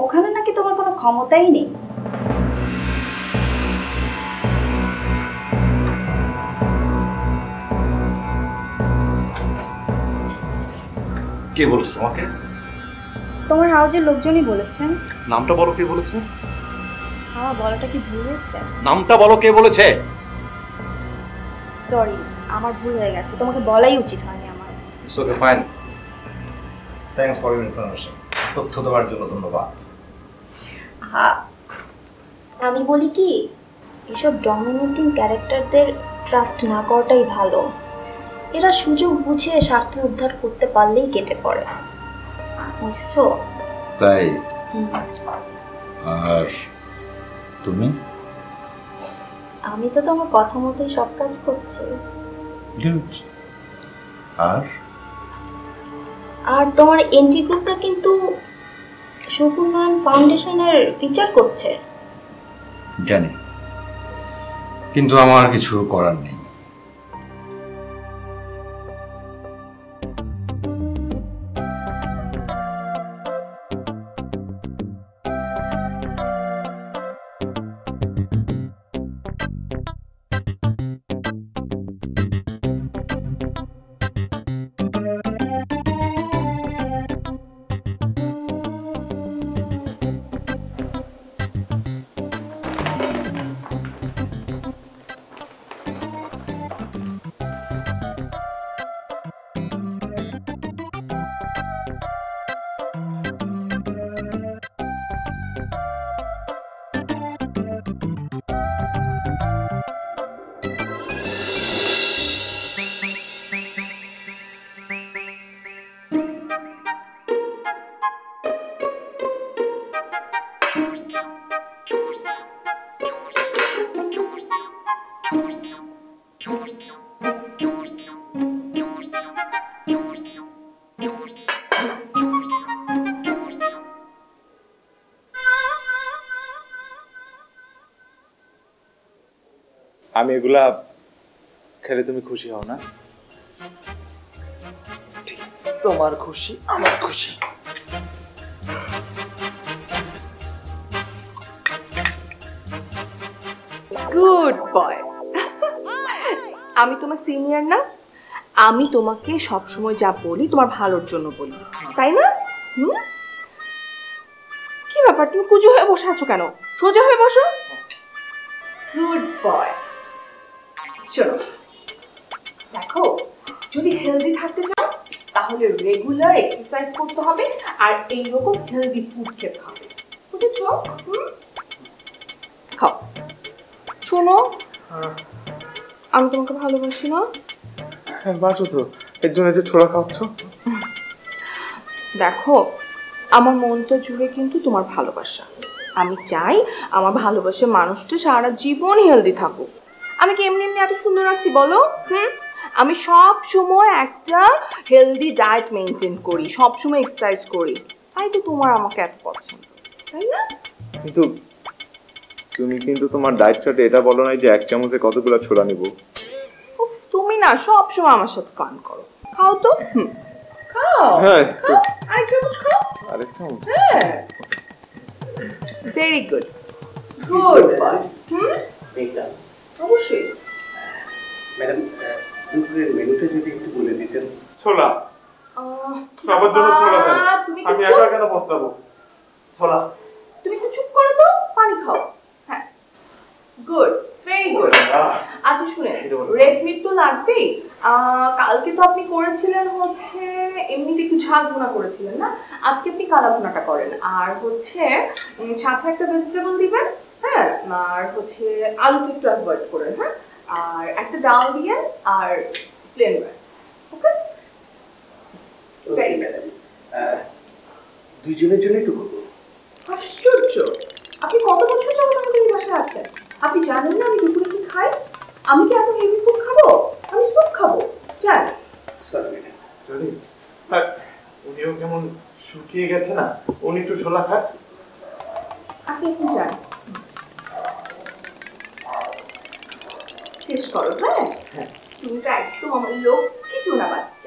ওখানে নাকি তোমার কোনো ক্ষমতাই নেই। কে বলেছে তোমাকে? তোমার হাউজের লোকজনই বলেছেন। নামটা বলো, কে বলেছে? হ্যাঁ, বলাটা কি ভুল হয়েছে? নামটা বলো, কে বলেছে? সরি, আমার ভুল হয়ে গেছে, তোমাকে বলাই উচিত হয়নি আমার। It's okay, fine. Thanks for your information. তথ্য দেওয়ার জন্য ধন্যবাদ। আমি বলি কি, এসব ডমিনেটিং ক্যারেক্টারদের ট্রাস্ট না করাটাই ভালো। এরা সুযোগ বুঝে স্বার্থ উদ্ধার করতে পারলেই কেটে পড়ে, বুঝেছো? তাই? আর তুমি? আমি তো তোমার কথা মতোই সব কাজ করছি। আর আর তোমার এনটি গ্রুপটা কিন্তু সুকুমার ফাউন্ডেশনের ফিচার করছে। জানি, কিন্তু আমার কিছু করার নেই। আমি এগুলা খেলে তুমি খুশি হও না? ঠিক আছে, তোমার খুশি আমার খুশি। Good boy. আমি তোমার সিনিয়র না? আমি তোমাকে সবসময় যা বলি তোমার ভালোর জন্য বলি, তাই না? কি ব্যাপার, তুমি কুজো হয়ে বসে আছো কেন? সোজা হয়ে বসো। Good boy. শোনো, দেখো, যদি হেলদি থাকতে চাও তাহলে রেগুলার এক্সারসাইজ করতে হবে আর এইরকম হেলদি ফুড খেতে হবে, বুঝেছো? খাও। শোনো, আমি তোমাকে ভালোবাসি না? হ্যাঁ বাসো তো, এর জন্য যে ছোড়া খাচ্ছ। দেখো, আমার মনটা জুড়ে কিন্তু তোমার ভালোবাসা। আমি চাই আমার ভালোবাসার মানুষটা সারা জীবন হেলদি থাকুক। আমি কি এমনি এমনি এত সুন্দর আছি বলো? আমি সব সময় একটা হেলদি ডায়েট মেনটেন করি, সব সময় এক্সারসাইজ করি, তাই তো তোমার আমাকে এত পছন্দ, তাই না? কিন্তু তুমি কিন্তু তোমার ডায়েট চার্টে এটা বলো নাই যে এক চামচে কতগুলো ছোলা নিব। তুমি না সব সময় আমার সাথে ফান করো। খাও তো। খাও। হ্যাঁ, আরেক চামচ খাও। আরেক চামচ। হ্যাঁ, ভেরি গুড। Good boy. দেখলাম। অবশ্যই। ম্যাডাম, দুপুরের মেনুটা যদি একটু বলে দিতেন। ছোলা। সবার জন্য ছোলা দেন। আমি একা কেন পস্তাবো? ছোলা। তুমি একটু চুপ করো তো, পানি খাও। হ্যাঁ, গুড, ভেরি গুড। আচ্ছা শুনে, রেড মিট তো লাগবেই। কালকে তো আপনি করেছিলেন হচ্ছে এমনিতে একটু ঝাল ভুনা করেছিলেন না? আজকে আপনি কালা ভুনাটা করেন, আর হচ্ছে সাথে একটা ভেজিটেবল দিবেন। হ্যাঁ, আর হচ্ছে আলুটা একটু অ্যাভয়েড করেন। হ্যাঁ, আর একটা ডাল দিয়েন আর প্লেন রাইস। ওকে, ভেরি গুড। দুইজনের জন্য একটু করবো। আশ্চর্য, আপনি কত বছর যাবত আমাদের এই বাসায় আছেন? আপনি জানেন না আমি দুপুরে কি খাই? আমি কি এত হেভি ফুড খাবো? আমি স্যুপ খাবো, জান? Sorry madam. সরি। উনিও কেমন শুকিয়ে গেছে না, উনি একটু ছোলা খান। আপনি এখন যান, শেষ করো। হ্যাঁ, তুমি তো একদম আমার লোক কিছু না বাচ্চা।